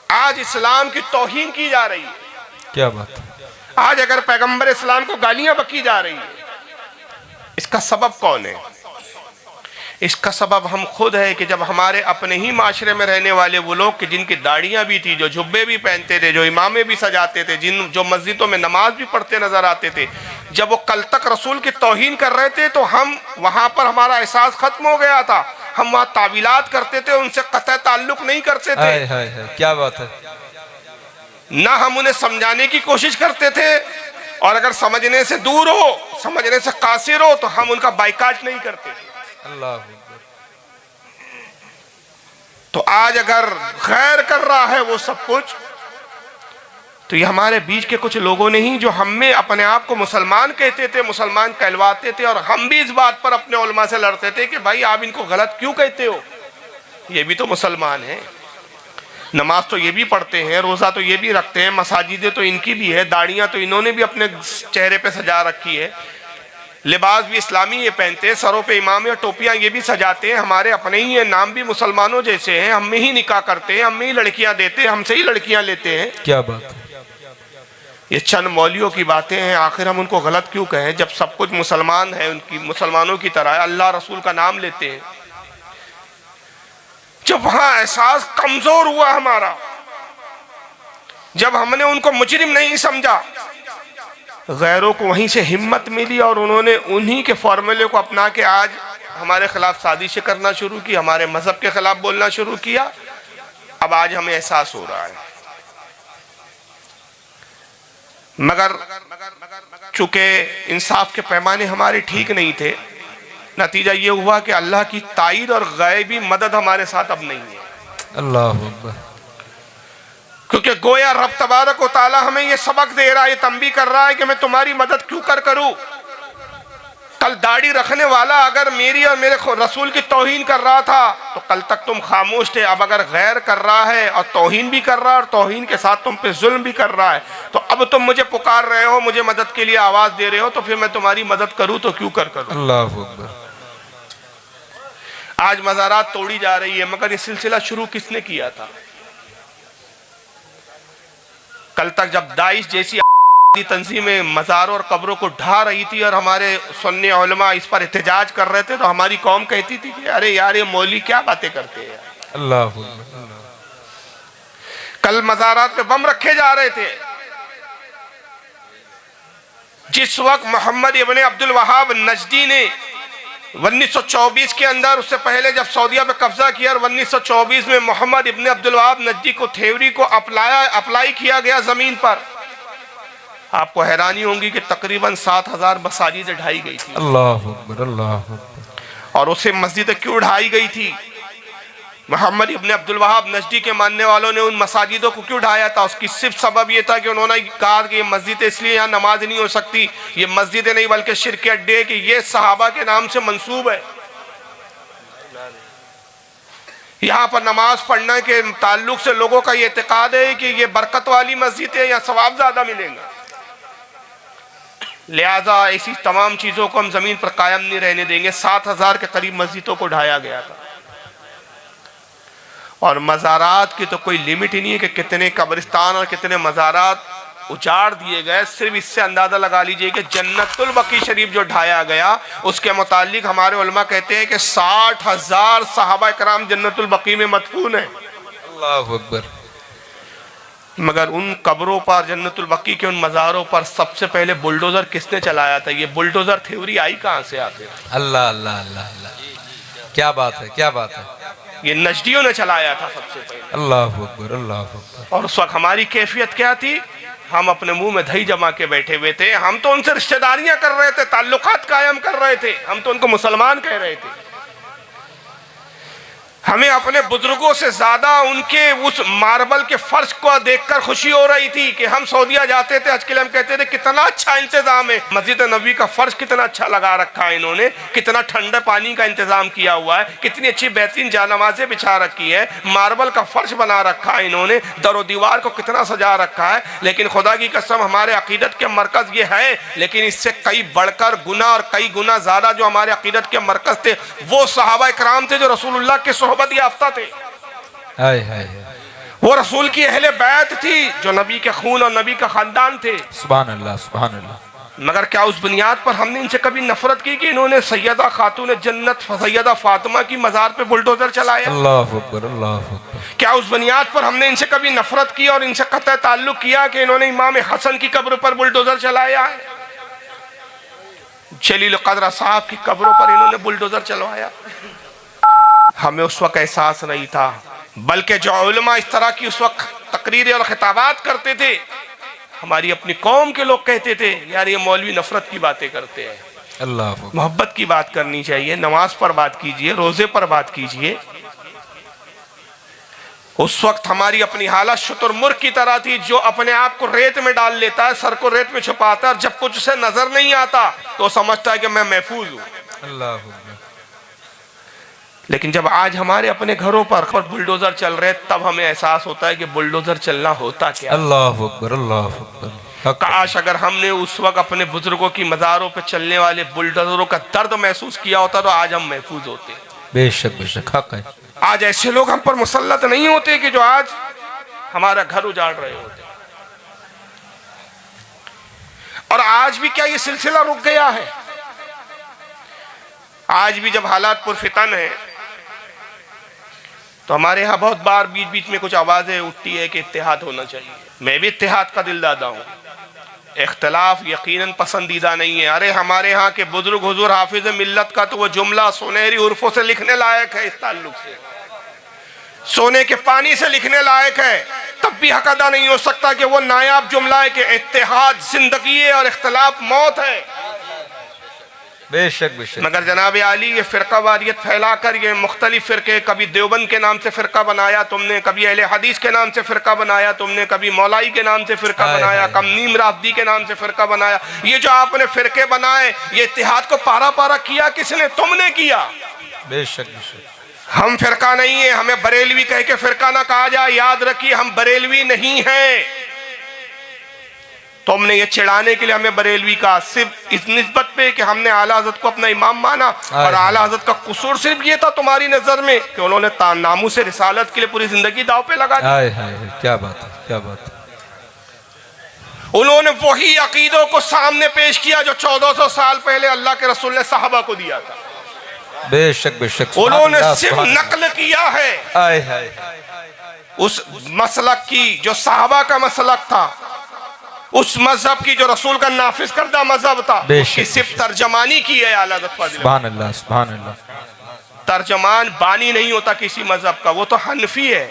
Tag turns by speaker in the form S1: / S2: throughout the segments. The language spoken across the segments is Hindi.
S1: आज इस्लाम की तौहीन की जा रही है।
S2: क्या बात है।
S1: आज अगर पैगंबर इस्लाम को गालियां बकी जा रही है, इसका सबब कौन है? इसका सबब हम खुद है कि जब हमारे अपने ही माशरे में रहने वाले वो लोग कि जिनकी दाढ़ियां भी थी, जो जुब्बे भी पहनते थे, जो इमामें भी सजाते थे, जो मस्जिदों में नमाज भी पढ़ते नजर आते थे, जब वो कल तक रसूल की तौहीन कर रहे थे तो हम वहां पर हमारा एहसास खत्म हो गया था। हम वहां तावीलात करते थे, उनसे कतई ताल्लुक नहीं करते थे।
S2: हाय क्या बात है।
S1: ना हम उन्हें समझाने की कोशिश करते थे, और अगर समझने से दूर हो, समझने से कासिर हो, तो हम उनका बाइकाट नहीं करते थे।
S2: अल्लाह।
S1: तो आज अगर गैर कर रहा है वो सब कुछ, तो ये हमारे बीच के कुछ लोगों ने ही, जो हम में अपने आप को मुसलमान कहते थे, मुसलमान कहलवाते थे, और हम भी इस बात पर अपने उलमा से लड़ते थे कि भाई आप इनको गलत क्यों कहते हो, ये भी तो मुसलमान हैं, नमाज तो ये भी पढ़ते हैं, रोज़ा तो ये भी रखते हैं, मसाजिदें तो इनकी भी है, दाढ़ियाँ तो इन्होंने भी अपने चेहरे पे सजा रखी है, लिबास भी इस्लामी ये पहनते हैं, सरों पे इमाम या टोपियाँ ये भी सजाते हैं, हमारे अपने ही हैं, नाम भी मुसलमानों जैसे हैं, हम में ही निकाह करते हैं, हम में ही लड़कियाँ देते हैं, हमसे ही लड़कियाँ लेते हैं।
S2: क्या बात है।
S1: ये चंद मौलियों की बातें हैं, आखिर हम उनको गलत क्यों कहें जब सब कुछ मुसलमान है, उनकी मुसलमानों की तरह अल्लाह रसूल का नाम लेते हैं। जब वहां एहसास कमजोर हुआ हमारा, जब हमने उनको मुजरिम नहीं समझा, गैरों को वहीं से हिम्मत मिली और उन्होंने उन्हीं के फॉर्मूले को अपना के आज हमारे खिलाफ साजिशें करना शुरू की, हमारे मजहब के खिलाफ बोलना शुरू किया। अब आज हमें एहसास हो रहा है, मगर चूंकि इंसाफ के पैमाने हमारे ठीक नहीं थे, नतीजा ये हुआ कि अल्लाह की ताईद और गैबी मदद हमारे साथ अब नहीं है।
S2: अल्लाह अकबर।
S1: क्योंकि गोया रब तबारक व तआला हमें ये सबक दे रहा है, ये तंबी कर रहा है कि मैं तुम्हारी मदद क्यों करूं। कल दाढ़ी रखने वाला अगर मेरी और मेरे रसूल की तौहीन कर रहा था तो कल तक तुम खामोश थे, अब अगर गैर कर रहा है और तौहीन भी कर रहा है और तौहीन के साथ तुम पे जुल्म भी कर रहा है, तो अब तुम मुझे पुकार रहे हो, मुझे मदद के लिए आवाज दे रहे हो, तो फिर मैं तुम्हारी मदद करूं तो क्यों करूं।
S2: अल्लाह अकबर।
S1: आज मज़ारात तोड़ी जा रही है, मगर ये सिलसिला शुरू किसने किया था? कल तक जब दाइश जैसी तंजीमें मज़ारों और कब्रों को ढा रही थी और हमारे सुन्नी उलमा इस पर एहतजाज कर रहे थे, तो हमारी कौम कहती थी कि अरे यार ये मौली क्या बातें करते हैं।
S2: अल्लाह।
S1: कल मज़ारात पे बम रखे जा रहे थे, जिस वक्त मोहम्मद इब्न अब्दुल वहाब नजदी ने 1924 के अंदर, उससे पहले जब सऊदीया पे कब्जा किया और 1924 में मोहम्मद इब्न अब्दुल वहाब नजदी को थ्योरी को अप्लाई किया गया जमीन पर, आपको हैरानी होगी कि तकरीबन 7000 मसाजिदें ढाई गई थी।
S2: अल्लाह अकबर। अल्लाह अकबर।
S1: और उसे मस्जिदें क्यों ढाई गई थी? मोहम्मद इब्न अब्दुल वहाब नजदी के मानने वालों ने उन मसाजिदों को क्यों ढाया था? उसकी सिर्फ सबब यह था कि उन्होंने कहा कि ये मस्जिद इसलिए यहाँ नमाज नहीं हो सकती, ये मस्जिदें नहीं बल्कि शिर्क के अड्डे, कि ये सहाबा के नाम से मंसूब है, यहाँ पर नमाज पढ़ने के ताल्लुक से लोगों का ये इत्तेकाद है कि ये बरकत वाली मस्जिद है, यहाँ सवाब ज्यादा मिलेगा, लिहाजा ऐसी तमाम चीजों को हम जमीन पर कायम नहीं रहने देंगे। 7000 के करीब मस्जिदों को ढाया गया था। और मज़ारात की तो कोई लिमिट ही नहीं है कि कितने कब्रिस्तान और कितने मज़ारात उजाड़ दिए गए। सिर्फ इससे अंदाजा लगा लीजिए कि जन्नतुल बकी शरीफ जो ढाया गया, उसके मुतालिक हमारे उलमा कहते हैं कि 60,000 सहाबा इकराम जन्नतुल बकी में मदफून है।
S2: अल्लाह अकबर।
S1: मगर उन कब्रों पर, जन्नतुल बकी के उन मज़ारों पर सबसे पहले बुलडोजर किसने चलाया था? ये बुलडोजर थ्योरी आई कहाँ से आते?
S2: अल्लाह अल्लाह अल्लाह अल्लाह। क्या बात है, क्या बात है।
S1: ये नजदियों ने चलाया था सबसे पहले।
S2: अल्लाह अकबर। अल्लाह अकबर।
S1: और उस वक्त हमारी कैफियत क्या थी? हम अपने मुंह में दही जमा के बैठे हुए थे। हम तो उनसे रिश्तेदारियां कर रहे थे, ताल्लुकात कायम कर रहे थे, हम तो उनको मुसलमान कह रहे थे। हमें अपने बुजुर्गों से ज्यादा उनके उस मार्बल के फर्श को देखकर खुशी हो रही थी कि हम सऊदीया जाते थे, हज के लिए हम कहते थे कितना अच्छा इंतजाम है, मस्जिद नबी का फर्श कितना अच्छा लगा रखा है इन्होंने, कितना ठंडे पानी का इंतजाम किया हुआ है, कितनी अच्छी बेहतरीन जानमाज़ें बिछा रखी है, मार्बल का फर्श बना रखा है इन्होंने, दरो दीवार को कितना सजा रखा है। लेकिन खुदा की कसम हमारे अकीदत के मरकज ये है, लेकिन इससे कई बढ़कर गुना और कई गुना ज्यादा जो हमारे अकीदत के मरकज थे वो सहाबा इकराम थे जो रसूलुल्लाह के सोहबत याफ्ता थे। वो रसूल की अहले बैत थी जो नबी के खून और नबी का खानदान थे।
S2: सुभान अल्लाह, सुभान अल्लाह।
S1: मगर क्या उस बुनियाद पर हमने इनसे कभी नफरत की कि इन्होंने सैयदा खातून जन्नत सैयदा फातिमा की मजार पे बुलडोजर चलाया?
S2: अल्लाह अकबर, अल्लाह अकबर।
S1: क्या उस बुनियाद पर हमने इनसे कभी नफरत की और इनसे कतई ताल्लुक किया कि इन्होंने इमाम हसन की कब्र पर बुलडोजर चलाया है? जलील कदर साहब की कब्रों पर इन्होंने बुलडोजर चलवाया। हमें उस वक्त एहसास नहीं था, बल्कि जो उलमा इस तरह की उस वक्त तकरीरें और खिताबात करते थे, हमारी अपनी कौम के लोग कहते थे यार ये मौलवी नफरत की बातें करते हैं।
S2: अल्लाह,
S1: मोहब्बत की बात करनी चाहिए, नमाज पर बात कीजिए, रोजे पर बात कीजिए। उस वक्त हमारी अपनी हालत शुतुरमुर्ग की तरह थी जो अपने आप को रेत में डाल लेता है, सर को रेत में छुपाता है, और जब कुछ उसे नजर नहीं आता तो समझता है कि मैं महफूज हूं।
S2: अल्लाह।
S1: लेकिन जब आज हमारे अपने घरों पर बुलडोजर चल रहे तब हमें एहसास होता है कि बुलडोजर चलना होता क्या।
S2: अल्लाह अकबर, अल्लाह अकबर।
S1: काश अगर हमने उस वक्त अपने बुजुर्गों की मज़ारों पे चलने वाले बुलडोजरों का दर्द महसूस किया होता तो आज हम महफूज होते।
S2: बेशक बेशक, हक है।
S1: आज ऐसे लोग हम पर मुसल्लत नहीं होते कि जो आज हमारा घर उजाड़ रहे होते। और आज भी क्या ये सिलसिला रुक गया है? आज भी जब हालात पुरफितन है तो हमारे यहाँ बहुत बार बीच बीच में कुछ आवाजें उठती है कि इत्तेहाद होना चाहिए। मैं भी इत्तेहाद का दिलदादा हूँ, इख्तलाफ यकीनन पसंदीदा नहीं है। अरे हमारे यहाँ के बुजुर्ग हुजूर हाफिज मिल्लत का तो वो जुमला सुनहरी उर्फों से लिखने लायक है, इस ताल्लुक से सोने के पानी से लिखने लायक है, तब भी हक अदा नहीं हो सकता कि वो नायाब जुमला है कि इत्तेहाद जिंदगी है और इख्तलाफ मौत है।
S2: बेशक बेशक।
S1: मगर जनाब आली ये फिरका वारियत फैलाकर ये मुख्तलिफ फिरके, कभी देवबंद के नाम से फिरका बनाया तुमने, कभी अहले हदीस के नाम से फिरका बनाया तुमने, कभी मौलाई के नाम से फिरका बनाया, कभी नीम राफदी के नाम से फिरका बनाया। ये जो आपने फिरके बनाए ये इत्तेहाद को पारा पारा किया किसने? तुमने किया।
S2: बेशक बेशक।
S1: हम फिरका नहीं है, हमें बरेलवी कह के फिरका ना कहा जाए। याद रखिए हम बरेलवी नहीं हैं। तुमने ये चिढ़ाने के लिए हमें बरेलवी कहा सिर्फ इस निस्बत पे कि हमने आला हज़रत को अपना इमाम माना, और आला हज़रत का कसूर सिर्फ ये था तुम्हारी नजर में कि उन्होंने नामूस रिसालत के लिए पूरी जिंदगी दाव पे लगा दी।
S2: हाय हाय, क्या बात है, क्या बात है।
S1: उन्होंने वही अकीदों को सामने पेश किया जो 1400 साल पहले अल्लाह के रसूल ने सहाबा को दिया था।
S2: बेशक बेशक।
S1: उन्होंने सिर्फ नकल किया है
S2: हाय हाय
S1: उस मसलक की जो सहाबा का मसलक था, उस मजहब की जो रसूल का नाफिज करदा मजहब था, उसकी सिर्फ तर्जमानी की है आला हज़रत फाज़िल।
S2: सुभान अल्लाह, सुभान अल्लाह।
S1: तर्जमान बानी नहीं होता किसी मजहब का, वो तो हनफी है।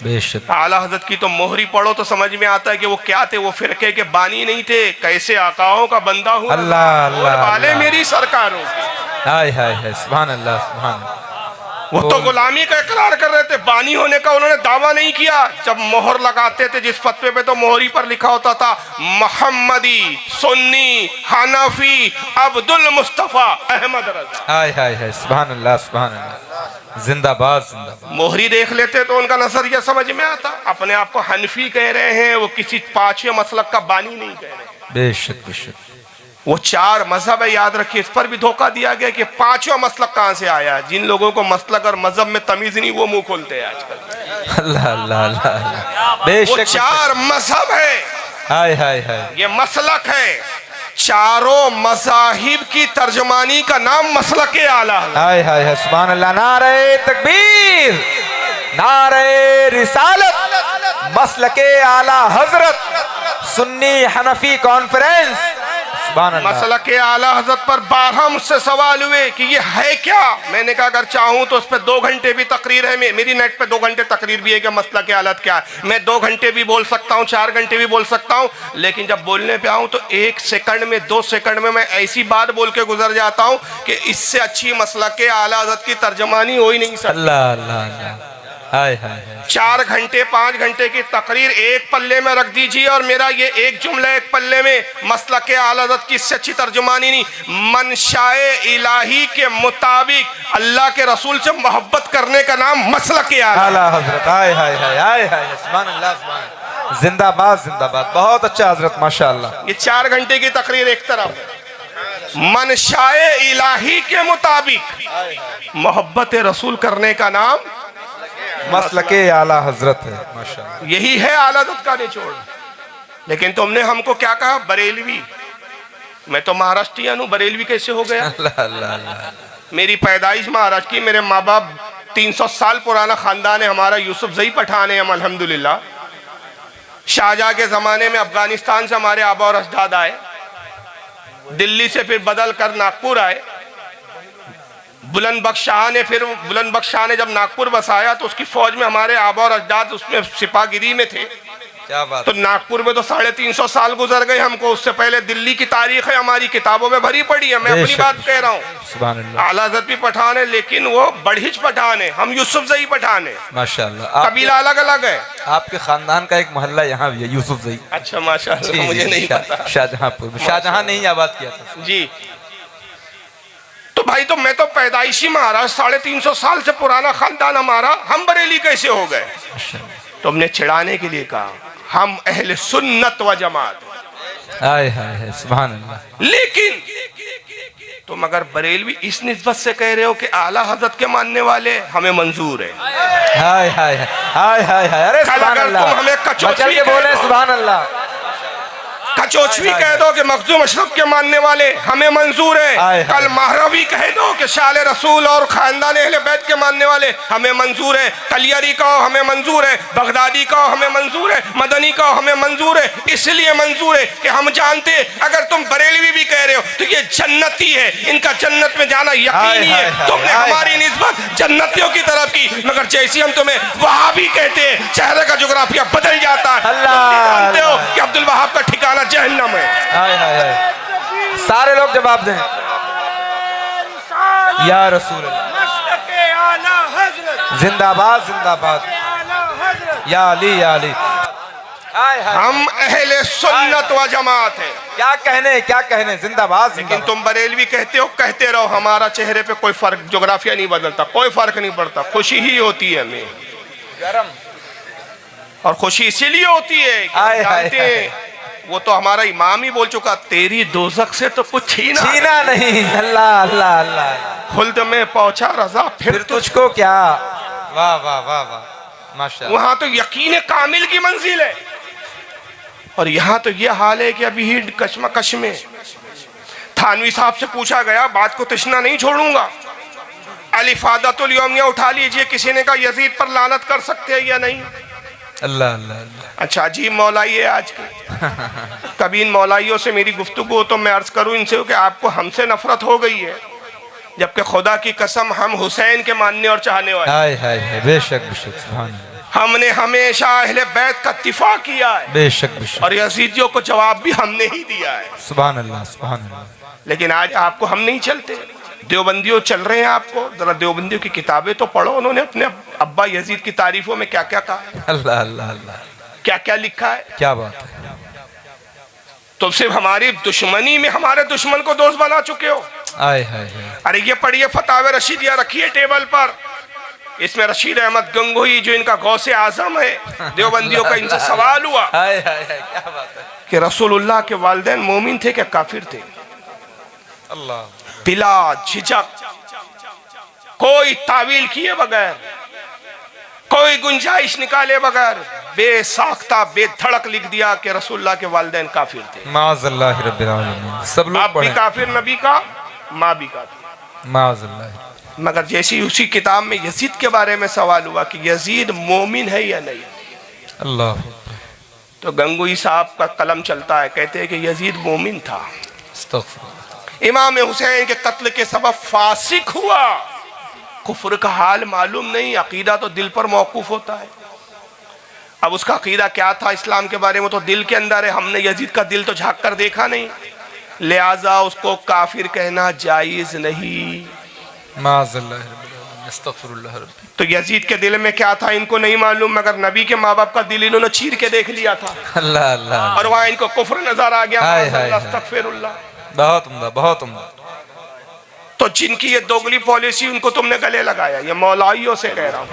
S2: बेशक।
S1: आला हज़रत की तो मोहरी पढ़ो तो समझ में आता है कि वो क्या थे। वो फिरके के बानी नहीं थे, कैसे आकाओं का बंदा हुआ।
S2: अल्लाह अल्लाह
S1: वाले मेरी सरकारों।
S2: हाय हाय हाय, सुभान अल्लाह, सुभान अल्लाह।
S1: वो तो गुलामी का इकरार कर रहे थे, बानी होने का उन्होंने दावा नहीं किया। जब मोहर लगाते थे जिस फतवे पे तो मोहरी पर लिखा होता था मोहम्मदी, सुन्नी, हनफी, अब्दुल मुस्तफा, अहमद रजा।
S2: हाय हाय हाय, सुभान अल्लाह, सुभान अल्लाह। जिंदाबाद जिंदाबाद।
S1: मोहरी देख लेते तो उनका नजरिया समझ में आता। अपने आप को हनफी कह रहे हैं, वो किसी पांचवें मसलक का बानी नहीं कह रहे।
S2: बेशक बेशक।
S1: वो चार मजहब है, याद रखिए। इस पर भी धोखा दिया गया कि पांचवा मसलक कहां से आया। जिन लोगों को मसलक और मजहब में तमीज नहीं वो मुंह खोलते हैं आजकल।
S2: अल्लाह अल्लाह अल्लाह। बेशक।
S1: वो चार मजहब है,
S2: हाय हाय हाय,
S1: ये मसलक है। चारों मज़ाहिब की तर्जमानी का नाम मसलक आला है।
S2: हाय हाय हाय, सुभान अल्लाह। नारे तकबीर, नारे रिसालत, मसलके आला हजरत, सुन्नी हनफी कॉन्फ्रेंस।
S1: मसलक आला हज़रत पर 12 मुझसे सवाल हुए कि ये है क्या। मैंने कहा अगर चाहूँ तो उस पर 2 घंटे भी तकरीर है, मेरी नेट पे 2 घंटे तकरीर भी है कि मसलक आलत क्या है। मैं 2 घंटे भी बोल सकता हूँ, 4 घंटे भी बोल सकता हूँ, लेकिन जब बोलने पे आऊँ तो 1 सेकंड में 2 सेकंड में मैं ऐसी बात बोल के गुजर जाता हूँ कि इससे अच्छी मसलक आला हज़रत की तर्जमानी हो ही नहीं सकती।
S2: अल्लाह अल्लाह अल्लाह। हाय हाय हाय।
S1: 4 घंटे 5 घंटे की तकरीर एक पल्ले में रख दीजिए और मेरा ये एक जुमला एक पल्ले में, मसलक आला हज़रत की इससे अच्छी तर्जुमानी नहीं। मनशाए इलाही के मुताबिक अल्लाह के रसूल से मोहब्बत करने का नाम मसलक आला
S2: हज़रत। हाय हाय हाय हाय हाय, सुभान अल्लाह, सुभान। जिंदाबाद जिंदाबाद। बहुत अच्छा हज़रत, माशाअल्लाह।
S1: ये 4 घंटे की तकरीर एक तरफ, मनशाए इलाही के मुताबिक मोहब्बत रसूल करने का नाम
S2: मसलके आला हजरत है माशाअल्लाह।
S1: यही है आला हज़रत का निचोड़। लेकिन तुमने हमको क्या कहा, बरेलवी। मैं तो महाराष्ट्रियन हूँ, बरेलवी कैसे हो गया?
S2: अल्लाह अल्लाह अल्लाह।
S1: मेरी पैदाइश महाराष्ट्र की, मेरे माँ बाप 300 साल पुराना खानदान है हमारा, यूसुफ जई पठान है हम अल्हम्दुलिल्लाह। शाहजहां के जमाने में अफगानिस्तान से हमारे आबा और अजदाद आए, दिल्ली से फिर बदल कर नागपुर आए। बुलंद बख्श शाह ने जब नागपुर बसाया तो उसकी फौज में हमारे आबा और अजदाद उसमें सिपाहगिरी में थे।
S2: क्या बात।
S1: तो नागपुर में तो 350 साल गुजर गए हमको, उससे पहले दिल्ली की तारीख है हमारी किताबों में भरी पड़ी है। मैं अपनी बात कह रहा हूँ।
S2: सुभान अल्लाह।
S1: आला हज़रत भी पठान है, लेकिन वो बढ़िच पठान है, हम यूसुफ जई पठान है।
S2: माशाअल्लाह।
S1: कबीला अलग अलग है।
S2: आपके खानदान का एक मोहल्ला यहाँ भी है, यूसुफ जई।
S1: अच्छा माशाअल्लाह, मुझे नहीं पता।
S2: शाहजहांपुर में, शाहजहां ने ही आबाद किया था
S1: जी। तो भाई, तो मैं तो पैदाइशी महाराष्ट्र, 350 साल से पुराना खानदान हमारा, हम बरेली कैसे हो गए? तुमने चिढ़ाने के लिए कहा, हम अहले सुन्नत व जमात।
S2: हाय हाय सुभान अल्लाह।
S1: लेकिन तुम अगर बरेलवी इस निस्बत से कह रहे हो कि आला हज़रत के मानने वाले, हमें मंजूर है।
S2: हाय हाय हाय हाय हाय। अरे सुभान अल्लाह।
S1: तुम हमें कचोचवी
S2: बोले सुभान अल्लाह,
S1: कचोचवी कह दो कि मखदूम अशरफ के मानने वाले, हमें मंजूर है। कल महरवी कह दो कि शाले रसूल और खानदान अहले बैत के मानने वाले, हमें मंजूर है। कलियरी कहो, हमें मंजूर है। बगदादी कहो, हमें मंजूर है। मदनी कहो, हमें मंजूर है। इसलिए मंजूर है कि हम जानते, अगर तुम बरेलवी भी कह रहे हो तो ये जन्नती है, इनका जन्नत में जाना यकीनी है। तुमने हमारी निस्बत जन्नतियों की तरफ की, मगर जैसी हम तुम्हें वहाबी कहते हैं, चेहरे का जोग्राफिया बदल जाता है। जानते हो कि अब्दुल वहाब का ठिकाना जहन्नम है।
S2: हाय हाय हाय। सारे लोग जवाब दें, या रसूल अल्लाह, जिंदाबाद जिंदाबाद, या अली या अली।
S1: हम अहले सुन्नत व जमात है।
S2: क्या कहने, जिंदाबाद।
S1: लेकिन तुम बरेलवी कहते हो, कहते रहो, हमारा चेहरे पे कोई फर्क, जोग्राफिया नहीं बदलता, कोई फर्क नहीं पड़ता, खुशी ही होती है हमें।
S2: गरम।
S1: और खुशी इसीलिए होती है कि जानते हैं, वो तो हमारा इमाम ही बोल चुका, तेरी दोज़ख से तो कुछ छीना
S2: नहीं। अल्लाह अल्लाह अल्लाह।
S1: खुल्द में पहुंचा रजा, फिर
S2: तुझको क्या। वाह वाह वाह वाह माशाअल्लाह।
S1: वहां तो यकीन कामिल की मंजिल है, और यहाँ तो ये हाल है कि अभी ही कशमकश में। थानवी साहब से पूछा गया, बात को तशना नहीं छोड़ूंगा, अलिफादतुल यौमिया उठा लीजिए, किसी ने कहा यजीद पर लानत कर सकते हैं या नहीं?
S2: अल्लाह अल्लाह अल्लाह।
S1: अच्छा अजीब मौलाई है आज के। कभी इन मौलाइयों से मेरी गुफ्तगू हो तो मैं अर्ज करूं इनसे कि आपको हमसे नफरत हो गई है, जबकि खुदा की कसम हम हुसैन के मानने और चाहने वाले।
S2: हाय हाय हाय। बेशक बेशक सुभान अल्लाह।
S1: हमने हमेशा अहले बैत का इत्तिफाक किया है।
S2: बेशक बेशक।
S1: और यजीदियों को जवाब भी हमने ही दिया है।
S2: सुभान अल्लाह सुभान अल्लाह।
S1: लेकिन आज आपको हम नहीं चलते, देवबंदियों चल रहे हैं। आपको जरा देवबंदियों की किताबें तो पढ़ो, उन्होंने अपने अब्बा यजीद की तारीफों में क्या क्या कहा है।
S2: अल्लाह अल्लाह अल्लाह। क्या
S1: क्या लिखा है।
S2: क्या बात है।
S1: तो सिर्फ हमारी दुश्मनी में हमारे दुश्मन को दोस्त बना चुके हो।
S2: आए हाय हाय।
S1: अरे ये पढ़िए, फतावे रशीदिया रखिए टेबल पर, इसमें रशीद अहमद गंगोही जो इनका गौसे आजम है, देवबंदियों का इनसे सवाल हुआ
S2: हाय हाय हाय। क्या बात है
S1: कि रसूलुल्लाह के वालिदैन मोमिन थे क्या काफिर थे?
S2: अल्लाह।
S1: बिला झिझक, कोई तावील किए बगैर, कोई गुंजाइश निकाले बगैर, बेसाख्ता बेधड़क लिख दिया कि रसूलुल्लाह के वालिदैन काफिर थे।
S2: माज़अल्लाह रब्बिल आलमीन। सब लोग
S1: बाप भी काफिर, नबी का माँ भी काफिर।
S2: माज़अल्लाह।
S1: मगर जैसी उसी किताब में यजीद के बारे में सवाल हुआ कि यजीद मोमिन है या नहीं,
S2: अल्लाह,
S1: तो गंगोही साहब का कलम चलता है, कहते हैं कि यजीद मोमिन था, इमाम हुसैन के कत्ल के सबब फासिक हुआ। कुफ्र का हाल मालूम नहीं, अकीदा तो दिल पर मौकूफ होता है। अब उसका अकीदा क्या था इस्लाम के बारे में तो दिल के अंदर है, हमने यजीद का दिल तो झांक कर देखा नहीं, लिहाजा उसको काफिर कहना जायज नहीं। तो यजीद के दिल में क्या था इनको नहीं मालूम, मगर नबी के माँ बाप का दिल इन्होंने चीर के देख लिया था।
S2: अल्लाह अल्लाह।
S1: और वहाँ इनको कुफ्र नजर आ गया। अस्तगफिरुल्लाह।
S2: बहुत उम्दा, बहुत उम्दा।
S1: तो जिनकी ये दोगली पॉलिसी, उनको तुमने गले लगाया। ये मौलाइयों से कह रहा हूं,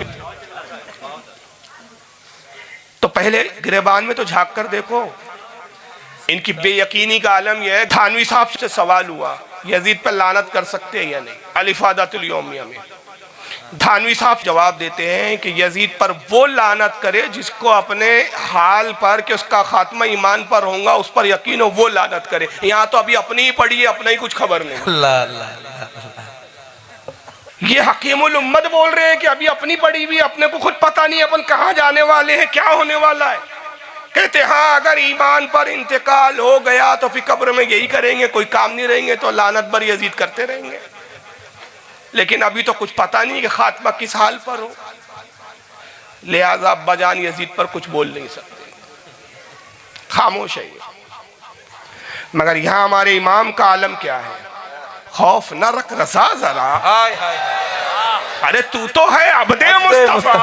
S1: तो पहले गिरेबान में तो झांक कर देखो। इनकी बेयकीनी का आलम यह है। थानवी साहब से सवाल हुआ, यजीद पर लानत कर सकते हैं या नहीं, अलिफादतुल यौमिया में। थानवी साहब जवाब देते हैं कि यजीद पर वो लानत करे जिसको अपने हाल पर कि उसका खात्मा ईमान पर होगा उस पर यकीन हो, वो लानत करे। यहाँ तो अभी अपनी ही पड़ी है, अपना ही कुछ खबर नहीं।
S2: अल्लाह अल्लाह अल्लाह।
S1: ये हकीमुल उम्मत बोल रहे हैं कि अभी अपनी पड़ी हुई, अपने को खुद पता नहीं अपन कहाँ जाने वाले हैं, क्या होने वाला है। कहते हाँ अगर ईमान पर इंतकाल हो गया तो फिर कब्र में यही करेंगे, कोई काम नहीं रहेंगे तो लानत बर यजीद करते रहेंगे। लेकिन अभी तो कुछ पता नहीं कि खात्मा किस हाल पर हो, लिहाजा बजान यजीद पर कुछ बोल नहीं सकते, खामोश है। मगर यहां हमारे इमाम का आलम क्या है, खौफ न रख रसा जरा, अरे तू तो है अब्दे मुस्तफा,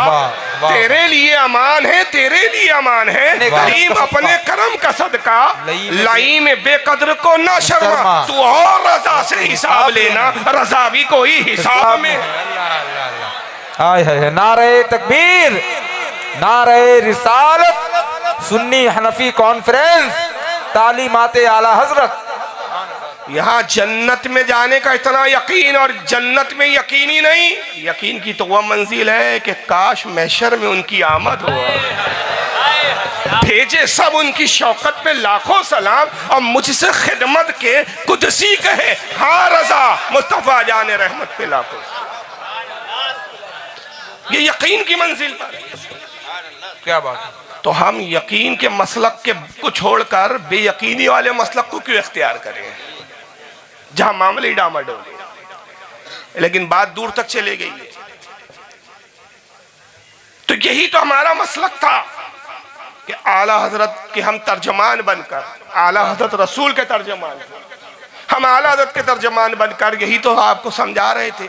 S1: तेरे लिए अमान है, तेरे लिए अमान है। करीम अपने करम का सदका लाई में बेकदर को ना शर्मा, तू और रजा से हिसाब लेना, रजा भी कोई हिसाब में।
S2: हाय हाय, नारे तकबीर, नारे रिसालत, सुन्नी हनफी कॉन्फ्रेंस, तालीमाते आला हजरत।
S1: यहाँ जन्नत में जाने का इतना यकीन, और जन्नत में यकीन ही नहीं, यकीन की तो वह मंजिल है कि काश महशर में उनकी आमद हो, भेजे सब उनकी शौकत पे लाखों सलाम, और मुझसे खिदमत के कुदसी कहे हाँ रजा मुस्तफा जाने रहमत पे लाखों। ये यकीन की मंजिल पर,
S2: क्या बात है।
S1: तो हम यकीन के मसलक के को छोड़कर बेयकीनी वाले मसलक को क्यों इख्तियार करें, जहां मामले डामाडोल। लेकिन बात दूर तक चले गई है। तो यही तो हमारा मसलक था कि आला हजरत के हम तर्जमान बनकर, आला हजरत रसूल के तर्जमान, हम आला हजरत के तर्जमान बनकर यही तो आपको समझा रहे थे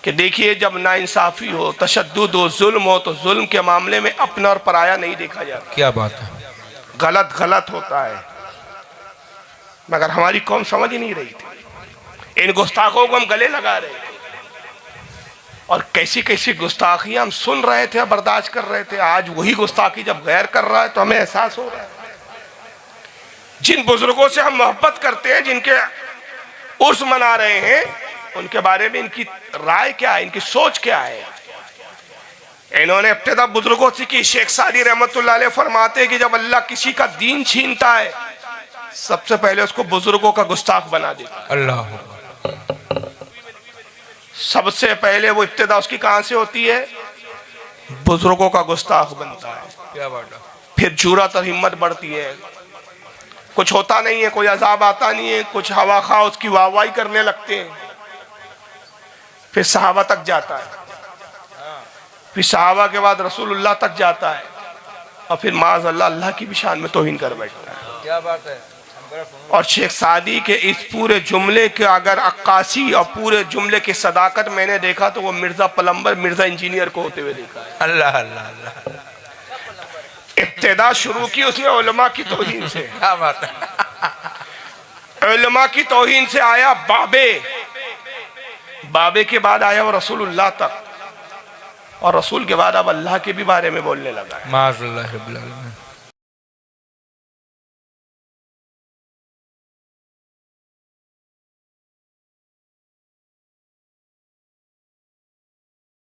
S1: कि देखिए जब नाइंसाफी हो, तशद्दुद हो, जुल्म हो, तो जुल्म के मामले में अपना और पराया नहीं देखा जाता। क्या बात है, गलत गलत होता है। मगर हमारी कौम समझ ही नहीं रही थी, इन गुस्ताखों को हम गले लगा रहे थे, और कैसी कैसी गुस्ताखियां हम सुन रहे थे, बर्दाश्त कर रहे थे। आज वही गुस्ताखी जब गैर कर रहा है तो हमें एहसास हो रहा है। जिन बुजुर्गों से हम मोहब्बत करते हैं, जिनके उर्स मना रहे हैं, उनके बारे में इनकी राय क्या है, इनकी सोच क्या है। इन्होंने इब्तिदा बुजुर्गों से की। शेख सादी रहमतुल्लाह अलैह फरमाते हैं कि जब अल्लाह किसी का दीन छीनता है, सबसे पहले उसको बुजुर्गों का गुस्ताख बना देता है।
S2: अल्लाह,
S1: सबसे पहले वो इब्तिदा उसकी कहां से होती है, बुजुर्गों का गुस्ताख बनता है।
S2: क्या बात है।
S1: फिर जुर्रत और हिम्मत बढ़ती है, कुछ होता नहीं है, कोई अजाब आता नहीं है, कुछ हवा खा उसकी वाहवाही करने लगते हैं। फिर सहाबा तक जाता है, फिर सहाबा के बाद रसूलुल्लाह तक जाता है, और फिर माज़अल्लाह अल्लाह की भी शान में तौहीन कर बैठता है।
S2: क्या बात है।
S1: और शेख सादी के इस पूरे जुमले के अगर अक्कासी और पूरे जुमले की सदाकत मैंने देखा तो वो मिर्जा प्लम्बर, मिर्जा इंजीनियर को होते हुए देखा है।
S2: अल्लाह अल्लाह अल्लाह।
S1: इब्तिदा शुरू की उसने उलमा की तौहीन से।
S2: क्या बात है।
S1: उलमा की तौहीन से आया बाबे, बाबे के बाद आया वो रसूलुल्लाह तक, और रसूल के बाद अब अल्लाह के भी बारे में बोलने लगा है।
S2: माज़अल्लाह रब्बिल आलमीन।